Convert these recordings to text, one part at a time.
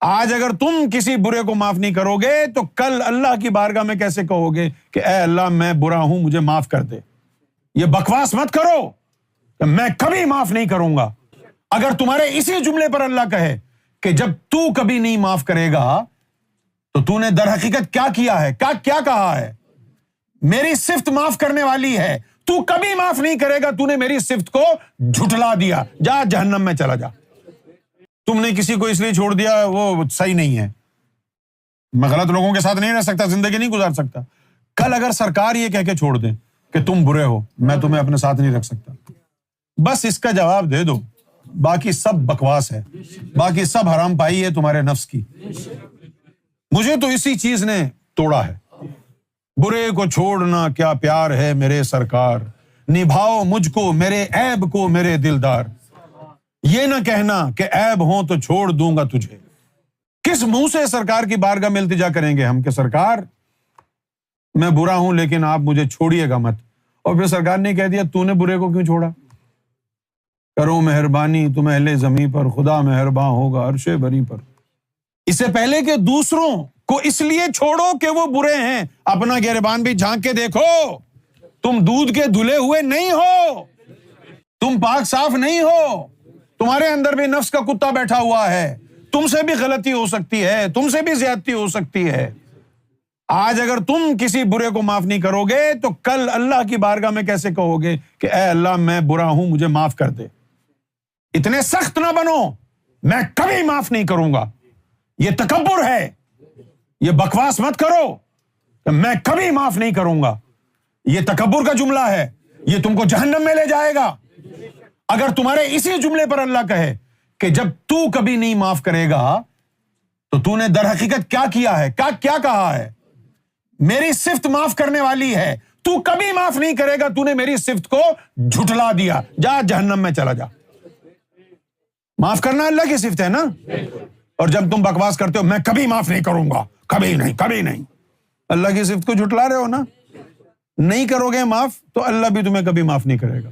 آج اگر تم کسی برے کو معاف نہیں کرو گے تو کل اللہ کی بارگاہ میں کیسے کہو گے کہ اے اللہ میں برا ہوں مجھے معاف کر دے؟ یہ بکواس مت کرو کہ میں کبھی معاف نہیں کروں گا۔ اگر تمہارے اسی جملے پر اللہ کہے کہ جب تو کبھی نہیں معاف کرے گا تو تو نے در حقیقت کیا کیا ہے، کیا کہا ہے؟ میری صفت معاف کرنے والی ہے، تو کبھی معاف نہیں کرے گا، تو نے میری صفت کو جھٹلا دیا، جا جہنم میں چلا جا۔ تم نے کسی کو اس لیے چھوڑ دیا وہ صحیح نہیں ہے، میں غلط لوگوں کے ساتھ نہیں رہ سکتا، زندگی نہیں گزار سکتا۔ کل اگر سرکار یہ کہہ کے چھوڑ دے کہ تم برے ہو، میں تمہیں اپنے ساتھ نہیں رکھ سکتا، بس اس کا جواب دے دو، باقی سب بکواس ہے، باقی سب حرام پائی ہے تمہارے نفس کی۔ مجھے تو اسی چیز نے توڑا ہے، برے کو چھوڑنا کیا پیار ہے میرے سرکار، نبھاؤ مجھ کو میرے عیب کو میرے دلدار، یہ نہ کہنا کہ عیب ہوں تو چھوڑ دوں گا تجھے۔ کس منہ سے سرکار کی بارگاہ میں التجا کریں گے ہم کہ سرکار میں برا ہوں لیکن آپ مجھے چھوڑیے گا مت، اور پھر سرکار نے کہہ دیا تو نے برے کو کیوں چھوڑا؟ کرو مہربانی تم اہل زمیں پر، خدا مہرباں ہوگا عرش بری پر۔ اس سے پہلے کہ دوسروں کو اس لیے چھوڑو کہ وہ برے ہیں، اپنا گریبان بھی جھانک کے دیکھو، تم دودھ کے دھلے ہوئے نہیں ہو، تم پاک صاف نہیں ہو، تمہارے اندر بھی نفس کا کتا بیٹھا ہوا ہے، تم سے بھی غلطی ہو سکتی ہے، تم سے بھی زیادتی ہو سکتی ہے۔ آج اگر تم کسی برے کو معاف نہیں کرو گے تو کل اللہ کی بارگاہ میں کیسے کہو گے کہ اے اللہ میں برا ہوں مجھے معاف کر دے؟ اتنے سخت نہ بنو، میں کبھی معاف نہیں کروں گا، یہ تکبر ہے، یہ بکواس مت کرو کہ میں کبھی معاف نہیں کروں گا، یہ تکبر کا جملہ ہے، یہ تم کو جہنم میں لے جائے گا۔ اگر تمہارے اسی جملے پر اللہ کہے کہ جب تو کبھی نہیں معاف کرے گا تو تو نے در حقیقت کیا کیا ہے، کیا کہا ہے؟ میری صفت معاف کرنے والی ہے، تو کبھی معاف نہیں کرے گا، تو نے میری صفت کو جھٹلا دیا، جا جہنم میں چلا جا۔ معاف کرنا اللہ کی صفت ہے نا، اور جب تم بکواس کرتے ہو میں کبھی معاف نہیں کروں گا، کبھی نہیں، اللہ کی صفت کو جھٹلا رہے ہو نا۔ نہیں کرو گے معاف تو اللہ بھی تمہیں کبھی معاف نہیں کرے گا،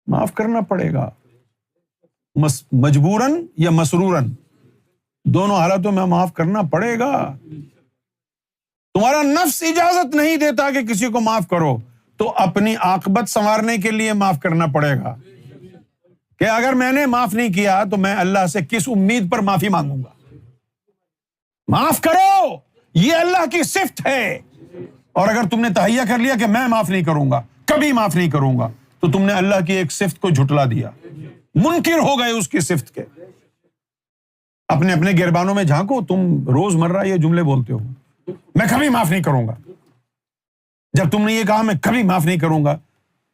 معاف کرنا پڑے گا، مجبوراً یا مسروراً، دونوں حالتوں میں معاف کرنا پڑے گا۔ تمہارا نفس اجازت نہیں دیتا کہ کسی کو معاف کرو تو اپنی عاقبت سنوارنے کے لیے معاف کرنا پڑے گا کہ اگر میں نے معاف نہیں کیا تو میں اللہ سے کس امید پر معافی مانگوں گا۔ معاف کرو، یہ اللہ کی صفت ہے، اور اگر تم نے تہیہ کر لیا کہ میں معاف نہیں کروں گا، کبھی معاف نہیں کروں گا، تو تم نے اللہ کی ایک صفت کو جھٹلا دیا، منکر ہو گئے اس کی صفت کے۔ اپنے گربانوں میں جھانکو، تم روز مرہ یہ جملے بولتے ہو، میں کبھی معاف نہیں کروں گا۔ جب تم نے یہ کہا میں کبھی معاف نہیں کروں گا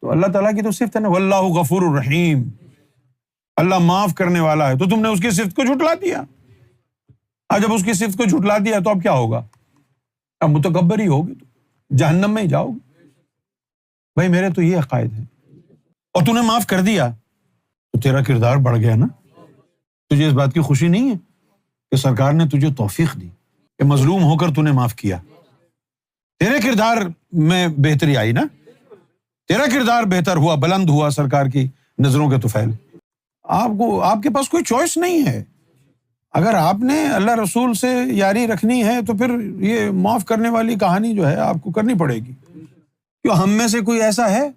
تو اللہ تعالیٰ کی تو صفت ہے نا، واللہ غفور الرحیم، اللہ معاف کرنے والا ہے، تو تم نے اس کی صفت کو جھٹلا دیا۔ اب جب اس کی صفت کو جھٹلا دیا تو اب کیا ہوگا؟ اب متکبر ہی ہوگی، تو جہنم میں ہی جاؤ گے۔ بھائی میرے تو یہ عقائد ہیں، اور تو نے معاف کر دیا تو تیرا کردار بڑھ گیا نا۔ تجھے اس بات کی خوشی نہیں ہے کہ سرکار نے تجھے توفیق دی کہ مظلوم ہو کر تو نے معاف کیا؟ تیرے کردار میں بہتری آئی نا، تیرا کردار بہتر ہوا، بلند ہوا سرکار کی نظروں کے طفیل۔ آپ کے پاس کوئی چوائس نہیں ہے، اگر آپ نے اللہ رسول سے یاری رکھنی ہے تو پھر یہ معاف کرنے والی کہانی جو ہے آپ کو کرنی پڑے گی۔ کیوں ہم میں سے کوئی ایسا ہے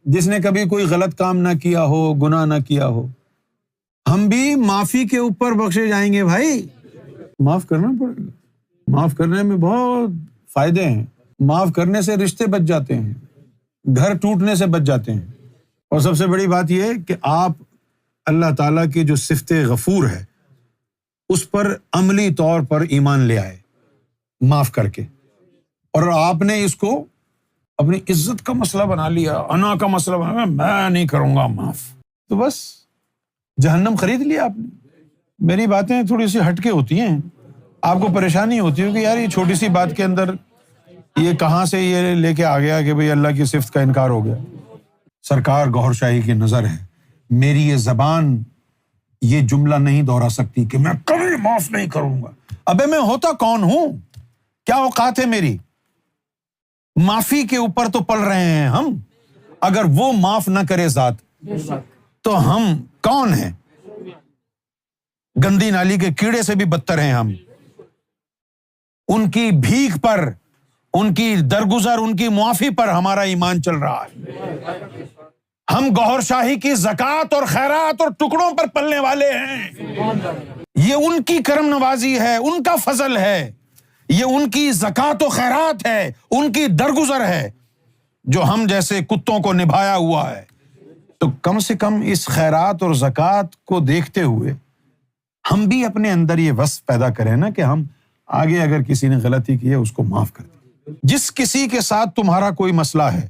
جس نے کبھی کوئی غلط کام نہ کیا ہو، گناہ نہ کیا ہو؟ ہم بھی معافی کے اوپر بخشے جائیں گے بھائی، معاف کرنا پڑے گا۔ معاف کرنے میں بہت فائدے ہیں، معاف کرنے سے رشتے بچ جاتے ہیں، گھر ٹوٹنے سے بچ جاتے ہیں، اور سب سے بڑی بات یہ کہ آپ اللہ تعالیٰ کی جو صفت غفور ہے اس پر عملی طور پر ایمان لے آئے معاف کر کے، اور آپ نے اس کو اپنی عزت کا مسئلہ بنا لیا، انا کا مسئلہ بنا لیا، میں نہیں کروں گا معاف، تو بس جہنم خرید لیا آپ نے۔ میری باتیں تھوڑی سی ہٹ کے ہوتی ہیں، آپ کو پریشانی ہوتی ہے کہ یار یہ چھوٹی سی بات کے اندر یہ کہاں سے یہ لے کے آ گیا کہ بھئی اللہ کی صفت کا انکار ہو گیا۔ سرکار گوھر شاہی کی نظر ہے، میری یہ زبان یہ جملہ نہیں دہرا سکتی کہ میں کبھی معاف نہیں کروں گا۔ ابے میں ہوتا کون ہوں؟ کیا اوقات ہے میری؟ معافی کے اوپر تو پل رہے ہیں ہم، اگر وہ معاف نہ کرے ذات تو ہم کون ہیں؟ گندی نالی کے کیڑے سے بھی بدتر ہیں ہم. ان کی بھیک پر، ان کی درگزر، ان کی معافی پر ہمارا ایمان چل رہا ہے. ہم گوہر شاہی کی زکوٰۃ اور خیرات اور ٹکڑوں پر پلنے والے ہیں. یہ ان کی کرم نوازی ہے، ان کا فضل ہے، یہ ان کی زکوٰۃ و خیرات ہے، ان کی درگزر ہے جو ہم جیسے کتوں کو نبھایا ہوا ہے. تو کم سے کم اس خیرات اور زکوٰۃ کو دیکھتے ہوئے ہم بھی اپنے اندر یہ وصف پیدا کریں نا کہ ہم آگے اگر کسی نے غلطی کی ہے اس کو معاف کر دیں. جس کسی کے ساتھ تمہارا کوئی مسئلہ ہے،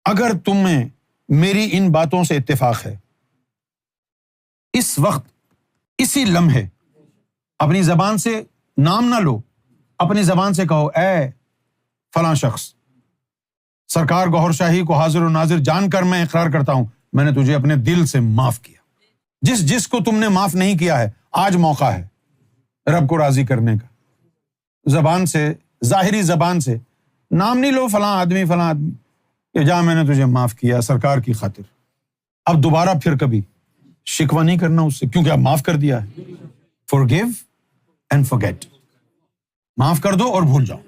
اگر تمہیں میری ان باتوں سے اتفاق ہے، اس وقت اسی لمحے اپنی زبان سے نام نہ لو، اپنی زبان سے کہو اے فلاں شخص، سرکار گوہر شاہی کو حاضر و ناظر جان کر میں اقرار کرتا ہوں میں نے تجھے اپنے دل سے معاف کیا. جس کو تم نے معاف نہیں کیا ہے، آج موقع ہے رب کو راضی کرنے کا. زبان سے، ظاہری زبان سے نام نہیں لو فلاں آدمی کہ جا میں نے تجھے معاف کیا سرکار کی خاطر. اب دوبارہ پھر کبھی شکوہ نہیں کرنا اس سے، کیونکہ اب معاف کر دیا ہے. forgive and forget. معاف کر دو اور بھول جاؤ.